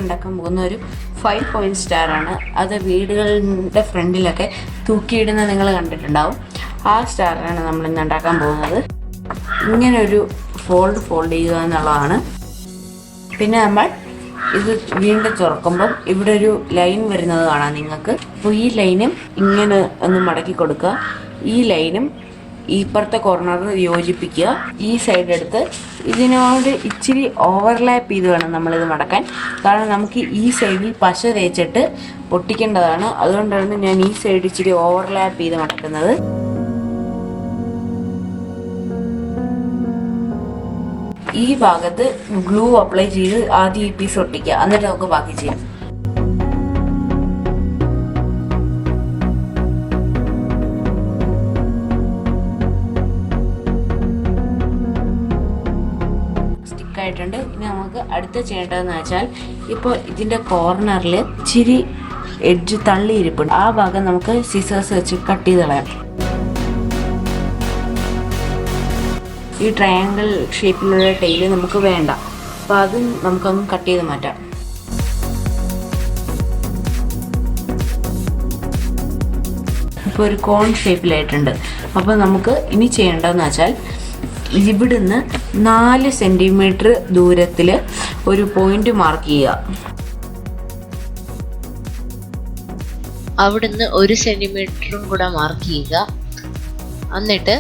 ഉണ്ടാക്കാൻ പോകുന്ന ഒരു 5 പോയിന്റ് സ്റ്റാറാണ്. അത് വീടുകളുടെ ഫ്രണ്ടിലൊക്കെ തൂക്കിയിടുന്ന നിങ്ങൾ കണ്ടിട്ടുണ്ടാവും. ആ സ്റ്റാറാണ് നമ്മൾ ഇന്ന് ഉണ്ടാക്കാൻ പോകുന്നത്. ഇങ്ങനെ ഒരു ഫോൾഡ് ചെയ്യുക എന്നുള്ളതാണ്. പിന്നെ നമ്മൾ ഇത് വീണ്ടും തുറക്കുമ്പം ഇവിടെ ഒരു ലൈൻ വരുന്നത് കാണാം നിങ്ങൾക്ക്. അപ്പോൾ ഈ ലൈനും ഇങ്ങനെ ഒന്ന് മടക്കി കൊടുക്കുക. ഈ ലൈനും ഇപ്പുറത്തെ കോർണറിൽ യോജിപ്പിക്കുക. ഈ സൈഡ് എടുത്ത് ഇതിനോട് ഇച്ചിരി ഓവർലാപ്പ് ചെയ്ത് വേണം നമ്മളിത് മടക്കാൻ. കാരണം നമുക്ക് ഈ സൈഡിൽ പശ തേച്ചിട്ട് ഒട്ടിക്കേണ്ടതാണ്. അതുകൊണ്ടാണ് ഞാൻ ഈ സൈഡ് ഇച്ചിരി ഓവർലാപ്പ് ചെയ്ത് മടക്കുന്നത്. ഈ ഭാഗത്ത് ഗ്ലൂ അപ്ലൈ ചെയ്ത് ആദ്യം ഈ പീസ് ഒട്ടിക്കുക, എന്നിട്ട് നമുക്ക് ബാക്കി ചെയ്യാം. സ്റ്റിക്കായിട്ടുണ്ട്. ഇനി നമുക്ക് അടുത്ത ചെയ്യേണ്ടതെന്ന് വെച്ചാൽ, ഇപ്പോൾ ഇതിൻ്റെ കോർണറിൽ ഇച്ചിരി എഡ്ജ് തള്ളിയിരിപ്പുണ്ട്. ആ ഭാഗം നമുക്ക് സിസേഴ്സ് വെച്ച് കട്ട് ചെയ്ത് കളയാം. ഈ ട്രയാങ്കിൾ ഷേപ്പിലുള്ള ടൈല് നമുക്ക് വേണ്ട, അപ്പോൾ അത് നമുക്കൊന്ന് കട്ട് ചെയ്ത് മാറ്റാം. ഇപ്പോൾ ഒരു കോൺ ഷേപ്പിലായിട്ടുണ്ട്. അപ്പോൾ നമുക്ക് ഇനി ചെയ്യേണ്ടതെന്ന് വെച്ചാൽ, ഇവിടുന്ന് 4 സെൻറ്റിമീറ്റർ ദൂരത്തിൽ ഒരു പോയിന്റ് മാർക്ക് ചെയ്യുക. അവിടുന്ന് 1 സെൻറ്റിമീറ്ററും കൂടെ മാർക്ക് ചെയ്യുക. എന്നിട്ട്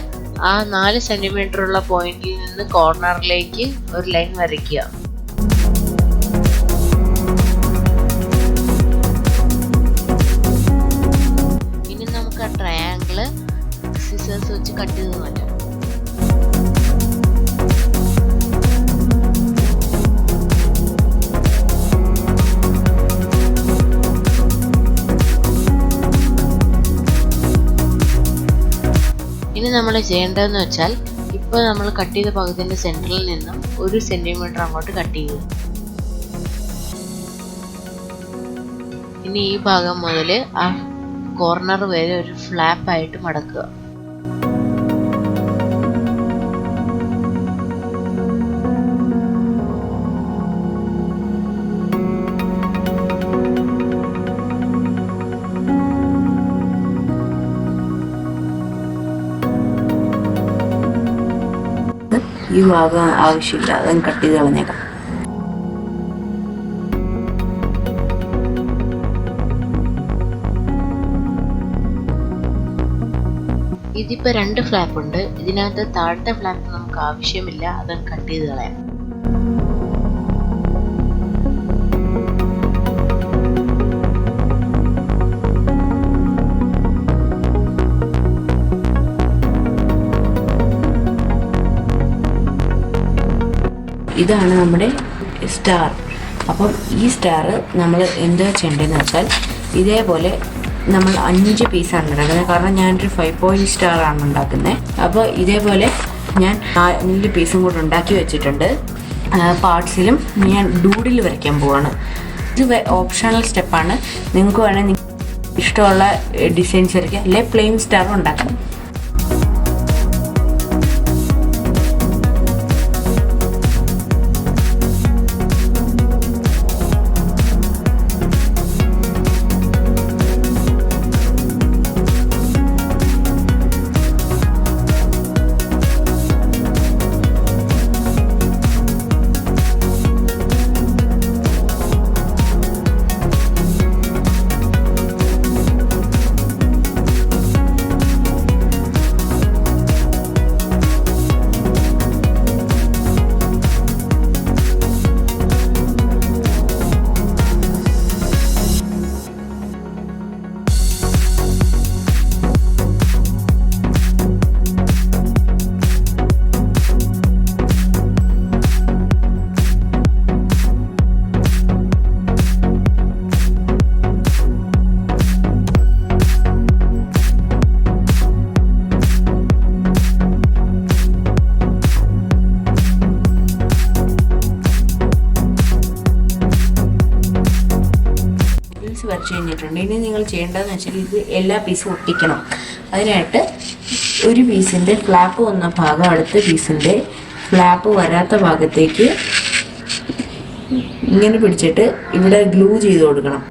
ആ 4 സെൻറ്റിമീറ്റർ ഉള്ള പോയിന്റിൽ നിന്ന് കോർണറിലേക്ക് ഒരു ലൈൻ വരയ്ക്കുക. ഇനി നമുക്ക് ആ ട്രയാങ്കിള് സിസേഴ്സ് വെച്ച് കട്ട് ചെയ്ത് മാറ്റാം. ഇനി നമ്മൾ ചെയ്യേണ്ടതെന്ന് വെച്ചാൽ, ഇപ്പോൾ നമ്മൾ കട്ട് ചെയ്ത ഭാഗത്തിൻ്റെ സെൻറ്ററിൽ നിന്നും 1 സെൻറ്റിമീറ്റർ അങ്ങോട്ട് കട്ട് ചെയ്യുക. ഇനി ഈ ഭാഗം മുതൽ ആ കോർണർ വരെ ഒരു ഫ്ലാപ്പായിട്ട് മടക്കുക. ഈ ഭാഗം ആവശ്യമില്ല, അതും കട്ട് ചെയ്ത് കളഞ്ഞേക്കാം. ഇതിപ്പോൾ 2 ഫ്ലാപ്പ് ഉണ്ട്. ഇതിനകത്ത് താഴത്തെ ഫ്ലാപ്പ് നമുക്ക് ആവശ്യമില്ല, അതും കട്ട് ചെയ്ത് കളയാം. ഇതാണ് നമ്മുടെ സ്റ്റാർ. അപ്പം ഈ സ്റ്റാർ നമ്മൾ എന്താ ചെയ്യേണ്ടതെന്ന് വെച്ചാൽ, ഇതേപോലെ നമ്മൾ 5 പീസാണ് ഉണ്ടാക്കുന്നത്. കാരണം ഞാനൊരു 5 പോയിന്റ് സ്റ്റാർ ആണ് ഉണ്ടാക്കുന്നത്. അപ്പോൾ ഇതേപോലെ ഞാൻ 4 പീസും കൂടെ ഉണ്ടാക്കി വെച്ചിട്ടുണ്ട്. പാർട്സിലും ഞാൻ ഡൂഡിൽ വരയ്ക്കാൻ പോവാണ്. ഇത് ഓപ്ഷണൽ സ്റ്റെപ്പാണ്. നിങ്ങൾക്ക് വേണമെങ്കിൽ ഇഷ്ടമുള്ള ഡിസൈൻസ് വരയ്ക്കാം, അല്ലെങ്കിൽ പ്ലെയിൻ സ്റ്റാർ ഉണ്ടാക്കാം. വരച്ചു കഴിഞ്ഞിട്ടുണ്ട്. ഇനി നിങ്ങൾ ചെയ്യേണ്ടതെന്ന് വെച്ചാൽ, ഇത് എല്ലാ പീസും ഒട്ടിക്കണം. അതിനായിട്ട് ഒരു പീസിൻ്റെ ഫ്ലാപ്പ് വന്ന ഭാഗം അടുത്ത പീസിൻ്റെ ഫ്ലാപ്പ് വരാത്ത ഭാഗത്തേക്ക് ഇങ്ങനെ പിടിച്ചിട്ട് ഇവിടെ ഗ്ലൂ ചെയ്ത് കൊടുക്കണം.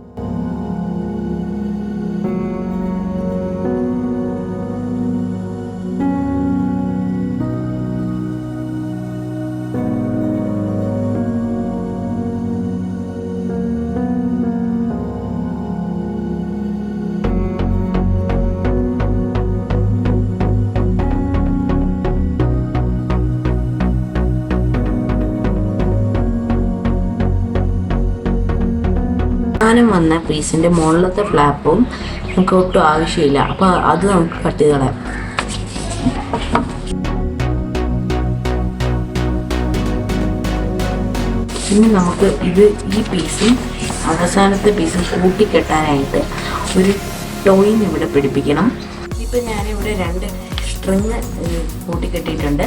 വന്ന പീസിൻ്റെ മുകളിലത്തെ ഫ്ലാപ്പും നമുക്ക് ഒട്ടും ആവശ്യമില്ല, അപ്പോൾ അത് നമുക്ക് കട്ട് ചെയ്ത് കളയാം. പിന്നെ നമുക്ക് ഈ പീസും അവസാനത്തെ പീസും കൂട്ടിക്കെട്ടാനായിട്ട് ഒരു ടോയിൻ ഇവിടെ പിടിപ്പിക്കണം. ഇപ്പം ഞാനിവിടെ 2 സ്ട്രിങ് കൂട്ടിക്കെട്ടിയിട്ടുണ്ട്.